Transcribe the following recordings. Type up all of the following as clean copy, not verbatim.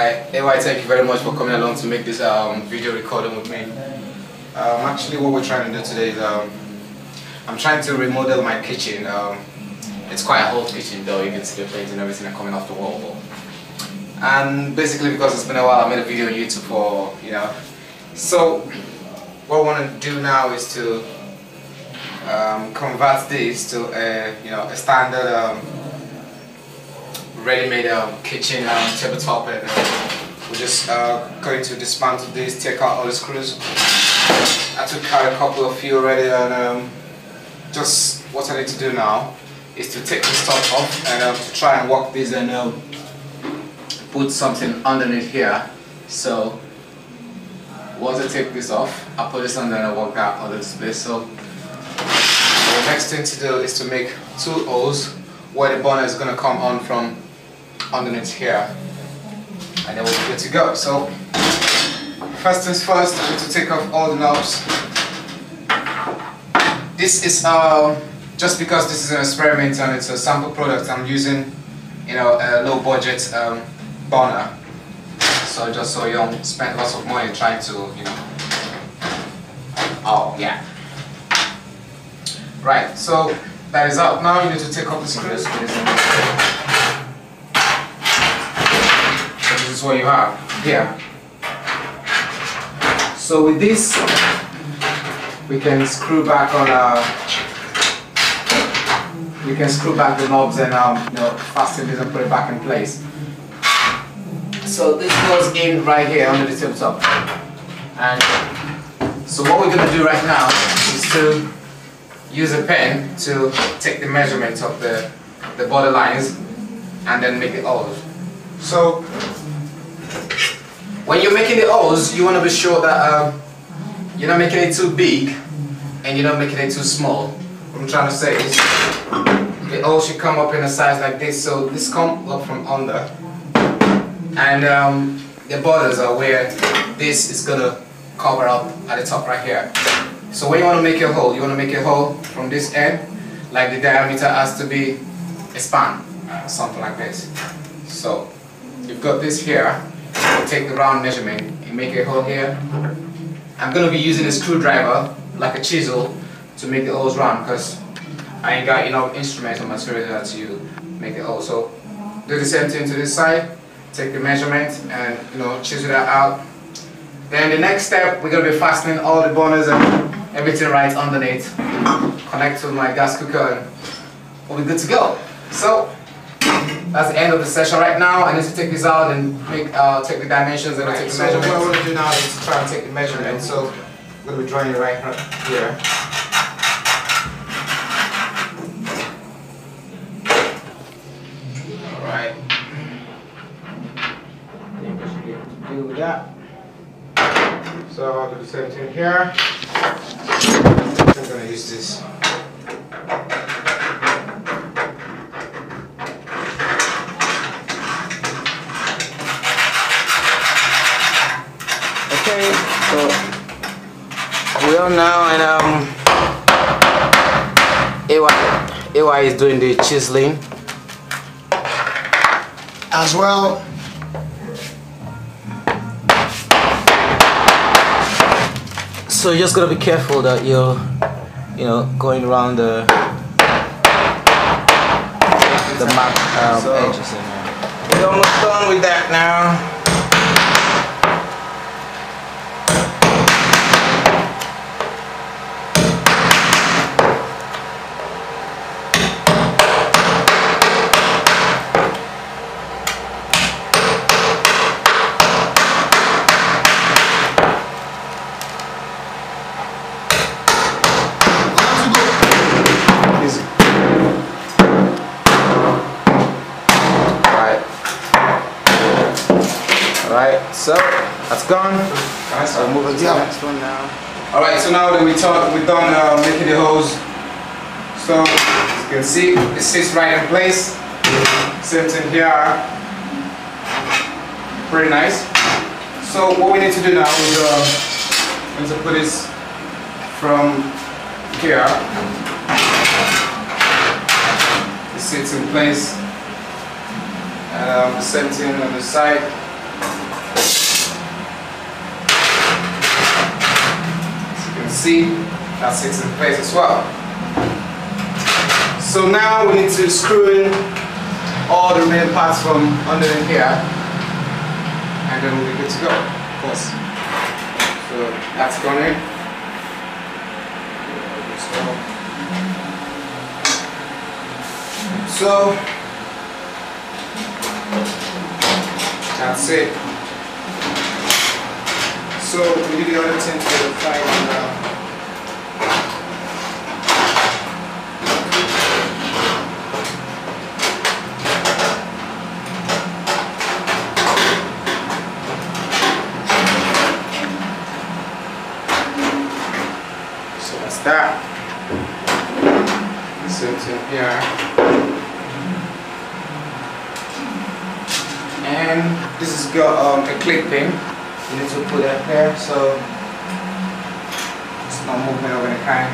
Hi, AY, thank you very much for coming along to make this video recording with me. Actually, what we're trying to do today is I'm trying to remodel my kitchen. It's quite an old kitchen though, you can see the plates and everything are coming off the wall. And basically because it's been a while, I made a video on YouTube for, So, what I want to do now is to convert this to a standard ready-made kitchen tabletop, and we're just going to dismantle this, take out all the screws. I took out a couple of few already, and just what I need to do now is to take this top off and to try and work this and put something underneath here. So once I take this off, I'll put this under and I'll work out all this place. So the next thing to do is to make two holes where the burner is going to come on from underneath here, and then we'll be good to go. So first things first, I need to take off all the knobs. This is just because this is an experiment and it's a sample product, I'm using a low budget burner, so just so you don't spend lots of money trying to right, so that is out. Now you need to take off the screws. This is what you have here. So with this, we can screw back on we can screw back the knobs and fasten this and put it back in place. So this goes in right here under the tabletop. And so what we're going to do right now is to use a pen to take the measurements of the border lines and then make the holes. So when you're making the holes, you want to be sure that you're not making it too big and you're not making it too small. What I'm trying to say is the hole should come up in a size like this, so this comes up from under, and the borders are where this is going to cover up at the top right here. So when you want to make a hole, you want to make a hole from this end, like the diameter has to be a span, something like this. So you've got this here, you take the round measurement, you make a hole here. I'm going to be using a screwdriver, like a chisel, to make the holes round, because I ain't got enough instruments or material to make the hole. So do the same thing to this side, take the measurement and chisel that out. Then the next step, we're going to be fastening all the burners and everything right underneath. Connect to my gas cooker and we'll be good to go. So that's the end of the session right now. I need to take this out and take the dimensions and take the measurements. So what I want to do now is to try and take the measurements. So I'm going to be drawing it right here. Alright. I think I should be able to deal with that. So I'll do the same thing here. I'm going to use this. Okay, so we are now, and AY is doing the chiseling as well. So you're just gotta be careful that you're, going around the mark edges. We're almost done with that now. Alright, so that's gone. Alright, so we'll move on to the next one now. Alright, so now that we're done making the holes, so as you can see, it sits right in place. Same thing here. Pretty nice. So what we need to do now is put this from here. It sits in place. The same thing on the side. As you can see, that sits in place as well. So now we need to screw in all the remaining parts from underneath here, and then we'll be good to go, of course. So that's gone in. So that's it. So we do the other thing to the side now. So that's that. Same thing here. And this has got a clip pin. You need to put that there so it's not moving of any kind.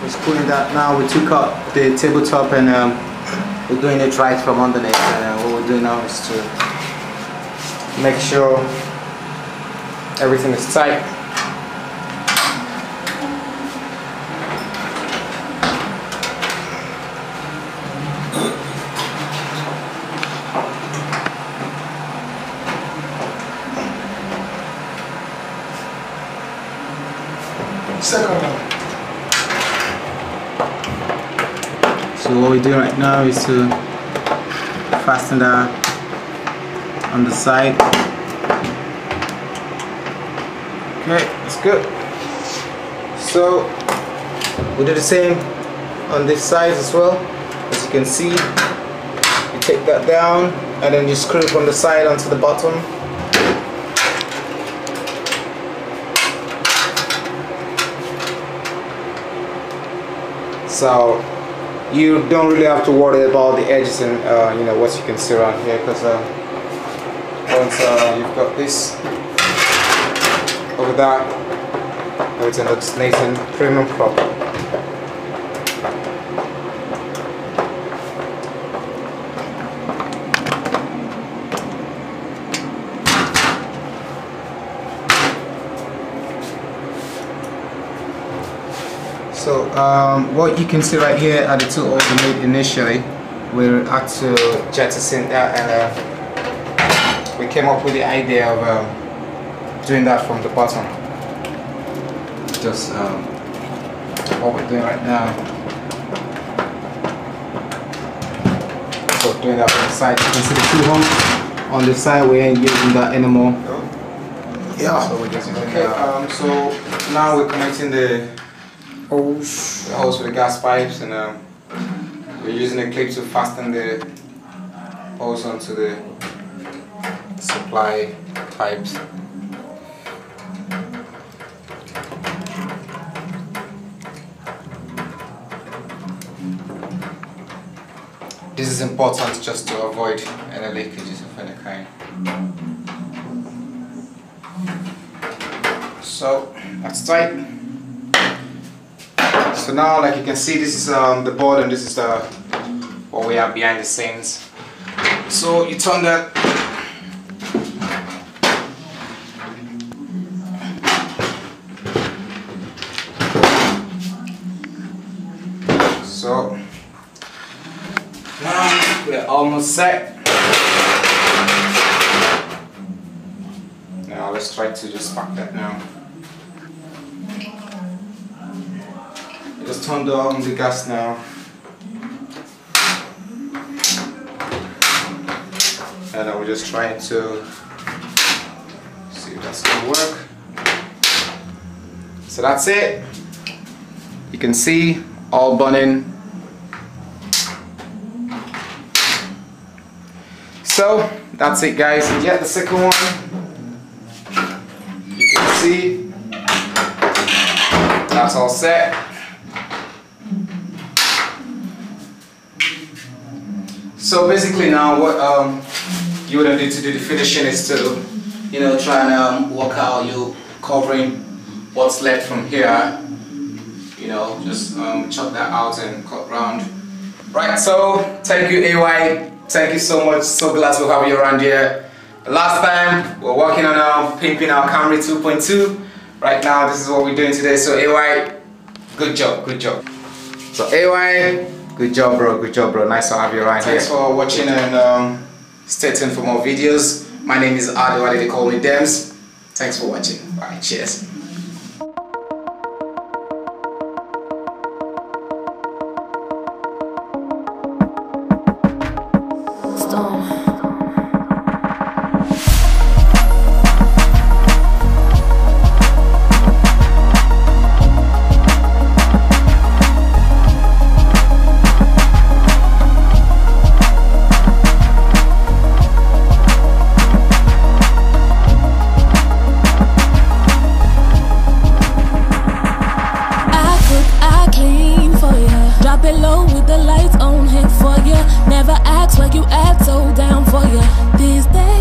We're screwing that now. We took out the tabletop and we're doing it right from underneath. And what we're doing now is to make sure everything is tight. Second one. So what we're doing right now is to fasten that on the side. Okay, that's good. So we do the same on this side as well. As you can see, you take that down and then you screw from the side onto the bottom. So you don't really have to worry about the edges and you know what you can see around here, because once you've got this over there, everything looks nice and prim and proper. So what you can see right here are the two holes we made initially. We had to jettison that, and we came up with the idea of doing that from the bottom. Just what we're doing right now. So doing that on the side. You can see the two holes on the side. We ain't using that anymore. Yeah. So we're just using that. So now we're connecting the hose for the gas pipes, and we're using a clip to fasten the hose onto the supply pipes. This is important just to avoid any leakages of any kind. So that's tight. So now, like you can see, this is the board, and this is what we have behind the scenes. So you turn that. So now we're almost set. Now let's try to just pack that now. Just turned on the gas now, and we're just trying to see if that's gonna work. So that's it. You can see all burning. So that's it, guys. And yet the second one, you can see that's all set. So basically now what you would need to do the finishing is to, you know, try and work out your covering what's left from here, you know, just chop that out and cut round. Right, so thank you AY, thank you so much, so glad to have you around here. Last time we're working on pimping our Camry 2.2. Right now this is what we're doing today. So AY, good job, good job. So AY, good job bro, nice to have you around here. Thanks for watching and stay tuned for more videos. My name is Ado, they call me Dems. Thanks for watching, bye, cheers. Low with the lights on hit for you. Never ask why you act so down for you these days.